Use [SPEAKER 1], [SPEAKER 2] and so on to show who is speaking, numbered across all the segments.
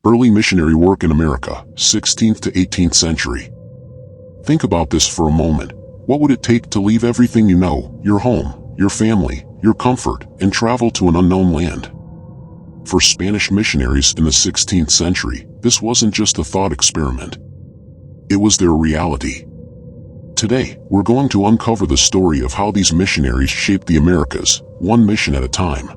[SPEAKER 1] Early missionary work in America, 16th to 18th century. Think about this for a moment. What would it take to leave everything you know, your home, your family, your comfort, and travel to an unknown land? For Spanish missionaries in the 16th century, this wasn't just a thought experiment. It was their reality. Today, we're going to uncover the story of how these missionaries shaped the Americas, one mission at a time.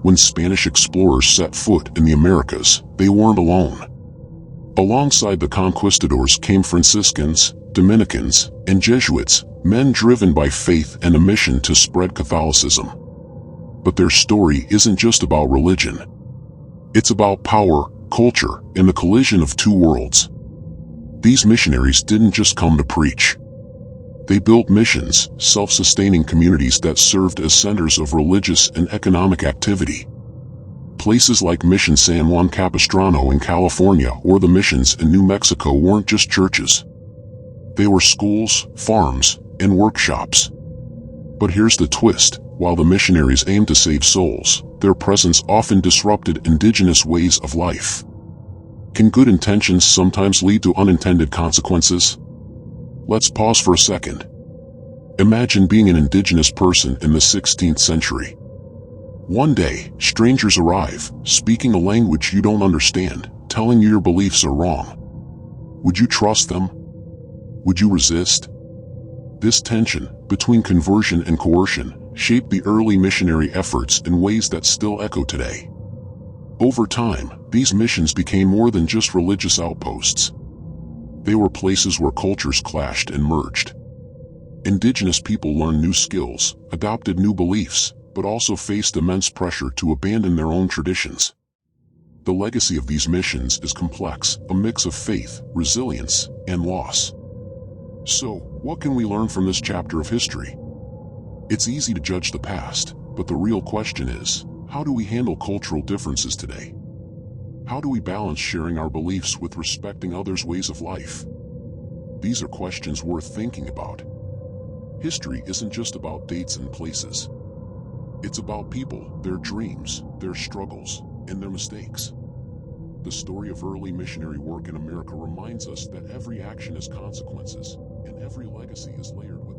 [SPEAKER 1] When Spanish explorers set foot in the Americas, they weren't alone. Alongside the conquistadors came Franciscans, Dominicans, and Jesuits, men driven by faith and a mission to spread Catholicism. But their story isn't just about religion. It's about power, culture, and the collision of two worlds. These missionaries didn't just come to preach. They built missions, self-sustaining communities that served as centers of religious and economic activity. Places like Mission San Juan Capistrano in California or the missions in New Mexico weren't just churches. They were schools, farms, and workshops. But here's the twist. While the missionaries aimed to save souls, their presence often disrupted indigenous ways of life. Can good intentions sometimes lead to unintended consequences? Let's pause for a second. Imagine being an indigenous person in the 16th century. One day, strangers arrive, speaking a language you don't understand, telling you your beliefs are wrong. Would you trust them? Would you resist? This tension, between conversion and coercion, shaped the early missionary efforts in ways that still echo today. Over time, these missions became more than just religious outposts. They were places where cultures clashed and merged. Indigenous people learned new skills, adopted new beliefs, but also faced immense pressure to abandon their own traditions. The legacy of these missions is complex, a mix of faith, resilience, and loss. So, what can we learn from this chapter of history? It's easy to judge the past, but the real question is, how do we handle cultural differences today? How do we balance sharing our beliefs with respecting others' ways of life? These are questions worth thinking about. History isn't just about dates and places. It's about people, their dreams, their struggles, and their mistakes. The story of early missionary work in America reminds us that every action has consequences, and every legacy is layered with